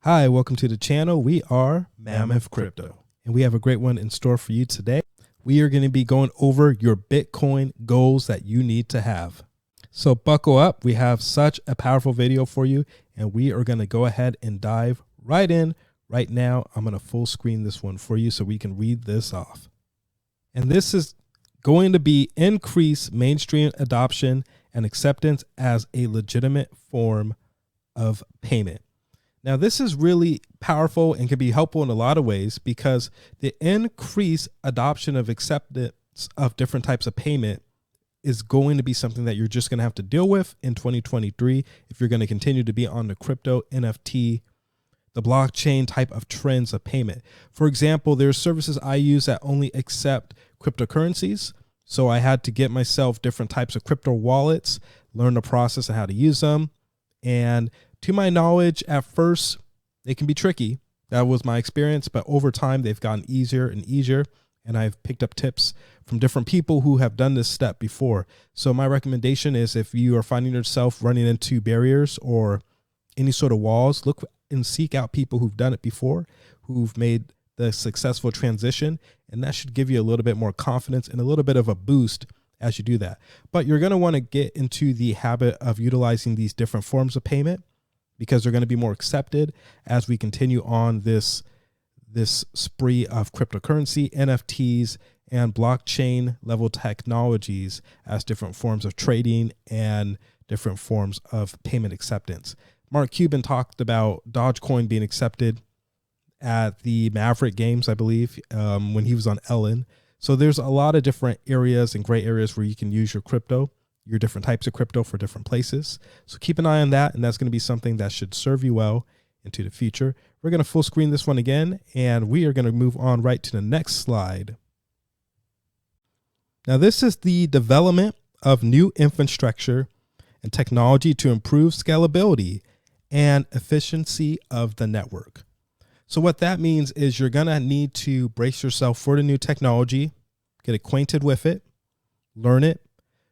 Hi, welcome to the channel. We are Mammoth Crypto, and we have a great one in store for you today. We are going to be going over your Bitcoin goals that you need to have. So buckle up. We have such a powerful video for you, and we are going to go ahead and dive right in right now. I'm going to full screen this one for you so we can read this off. And this is going to be increase mainstream adoption and acceptance as a legitimate form of payment. Now, this is really powerful and can be helpful in a lot of ways because the increased adoption of acceptance of different types of payment is going to be something that you're just going to have to deal with in 2023 if you're going to continue to be on the crypto, NFT, the blockchain type of trends of payment. For example, there's services I use that only accept cryptocurrencies. So I had to get myself different types of crypto wallets, learn the process and how to use them. And to my knowledge, at first, they can be tricky. That was my experience, but over time, they've gotten easier and easier, and I've picked up tips from different people who have done this step before. So my recommendation is if you are finding yourself running into barriers or any sort of walls, look and seek out people who've done it before, who've made the successful transition, and that should give you a little bit more confidence and a little bit of a boost as you do that. But you're going to want to get into the habit of utilizing these different forms of payment, because they're going to be more accepted as we continue on this spree of cryptocurrency, NFTs, and blockchain level technologies as different forms of trading and different forms of payment acceptance. Mark Cuban talked about Dogecoin being accepted at the Maverick Games, I believe, when he was on Ellen. So there's a lot of different areas and gray areas where you can use your crypto, your different types of crypto for different places. So keep an eye on that, and that's going to be something that should serve you well into the future. We're going to full screen this one again, and we are going to move on right to the next slide. Now, this is the development of new infrastructure and technology to improve scalability and efficiency of the network. So what that means is you're going to need to brace yourself for the new technology, get acquainted with it, learn it,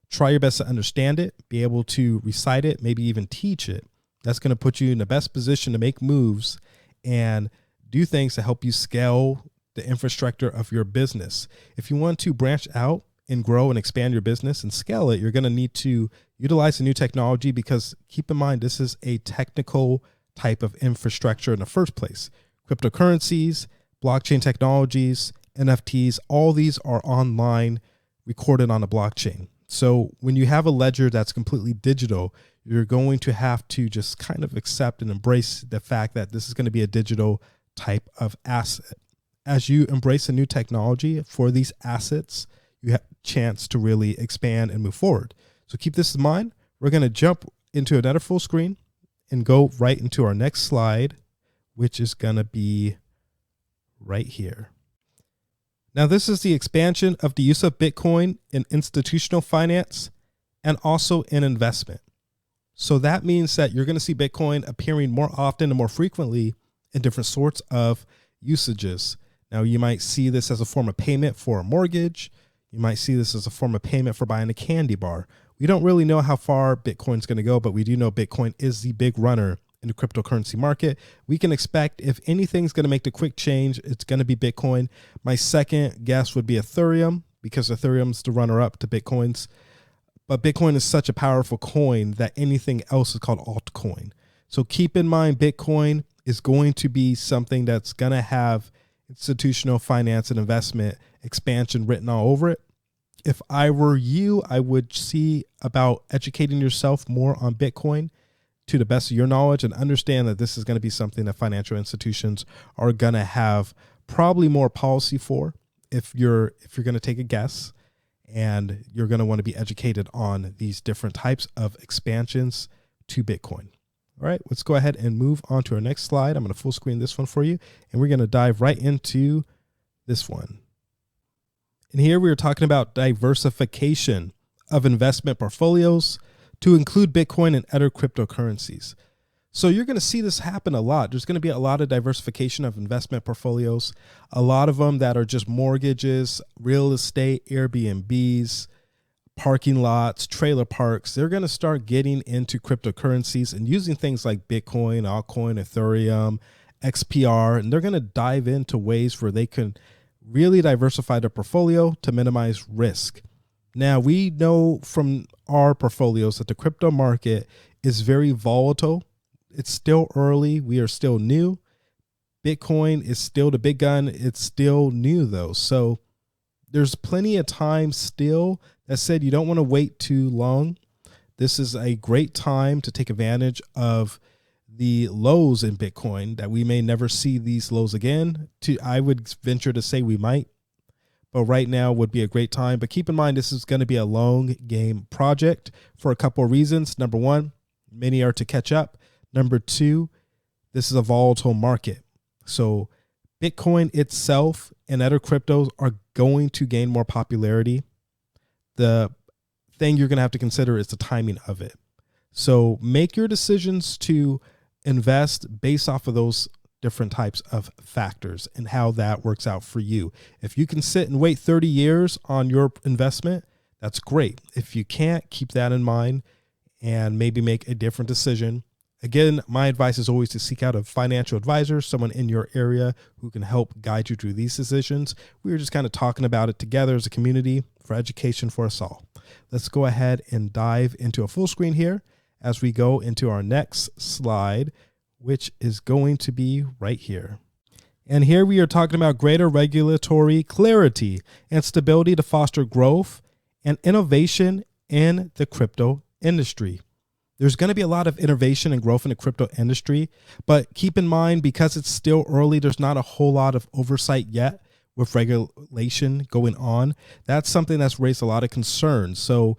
try your best to understand it, be able to recite it, maybe even teach it. That's going to put you in the best position to make moves and do things to help you scale the infrastructure of your business. If you want to branch out and grow and expand your business and scale it, you're going to need to utilize the new technology, because keep in mind, this is a technical type of infrastructure in the first place. Cryptocurrencies, blockchain technologies, NFTs, all these are online, recorded on a blockchain. So when you have a ledger that's completely digital, you're going to have to just kind of accept and embrace the fact that this is going to be a digital type of asset. As you embrace a new technology for these assets, you have a chance to really expand and move forward. So keep this in mind. We're going to jump into another full screen and go right into our next slide, which is going to be right here. Now, this is the expansion of the use of Bitcoin in institutional finance and also in investment. So that means that you're going to see Bitcoin appearing more often and more frequently in different sorts of usages. Now, you might see this as a form of payment for a mortgage. You might see this as a form of payment for buying a candy bar. We don't really know how far Bitcoin's going to go, but we do know Bitcoin is the big runner in the cryptocurrency market. We can expect, if anything's going to make the quick change, it's going to be Bitcoin. My second guess would be Ethereum, because Ethereum's the runner up to Bitcoin's. But Bitcoin is such a powerful coin that anything else is called altcoin. So keep in mind, Bitcoin is going to be something that's going to have institutional finance and investment expansion written all over it. If I were you, I would see about educating yourself more on Bitcoin to the best of your knowledge, and understand that this is going to be something that financial institutions are going to have probably more policy for, if you're going to take a guess, and you're going to want to be educated on these different types of expansions to Bitcoin. All right, let's go ahead and move on to our next slide. I'm going to full screen this one for you, and we're going to dive right into this one. And here we are talking about diversification of investment portfolios to include Bitcoin and other cryptocurrencies. So you're going to see this happen a lot. There's going to be a lot of diversification of investment portfolios, a lot of them that are just mortgages, real estate, Airbnbs, parking lots, trailer parks, they're going to start getting into cryptocurrencies and using things like Bitcoin, altcoin, Ethereum, XPR, and they're going to dive into ways where they can really diversify their portfolio to minimize risk. Now, we know from our portfolios that the crypto market is very volatile. It's still early. We are still new. Bitcoin is still the big gun. It's still new though. So there's plenty of time still. That said, you don't want to wait too long. This is a great time to take advantage of the lows in Bitcoin that we may never see these lows again. I would venture to say we might, but right now would be a great time. But keep in mind, this is going to be a long game project for a couple of reasons. Number one, many are to catch up. Number two, this is a volatile market. So Bitcoin itself and other cryptos are going to gain more popularity. The thing you're going to have to consider is the timing of it. So make your decisions to invest based off of those different types of factors and how that works out for you. If you can sit and wait 30 years on your investment, that's great. If you can't, keep that in mind and maybe make a different decision. Again, my advice is always to seek out a financial advisor, someone in your area who can help guide you through these decisions. We were just kind of talking about it together as a community for education for us all. Let's go ahead and dive into a full screen here as we go into our next slide, which is going to be right here. And here we are talking about greater regulatory clarity and stability to foster growth and innovation in the crypto industry. There's going to be a lot of innovation and growth in the crypto industry, but keep in mind, because it's still early, there's not a whole lot of oversight yet with regulation going on. That's something that's raised a lot of concerns. So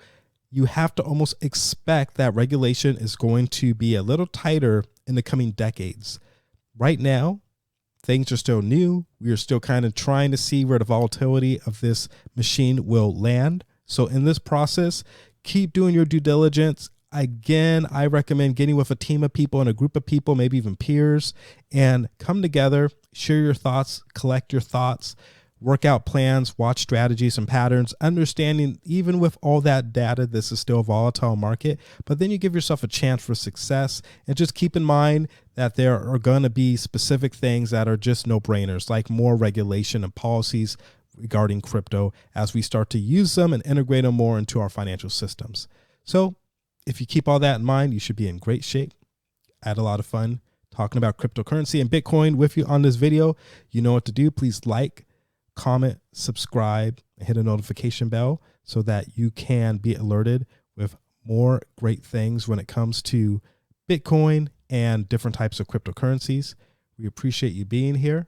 you have to almost expect that regulation is going to be a little tighter in the coming decades. Right now, things are still new. We are still kind of trying to see where the volatility of this machine will land. So in this process, keep doing your due diligence. Again, I recommend getting with a team of people and a group of people, maybe even peers, and come together, share your thoughts, collect your thoughts, work out plans, watch strategies and patterns, understanding even with all that data, this is still a volatile market, but then you give yourself a chance for success. And just keep in mind that there are going to be specific things that are just no-brainers, like more regulation and policies regarding crypto as we start to use them and integrate them more into our financial systems. So if you keep all that in mind, you should be in great shape. I had a lot of fun talking about cryptocurrency and Bitcoin with you on this video. You know what to do. Please like, comment, subscribe, and hit a notification bell so that you can be alerted with more great things when it comes to Bitcoin and different types of cryptocurrencies. We appreciate you being here.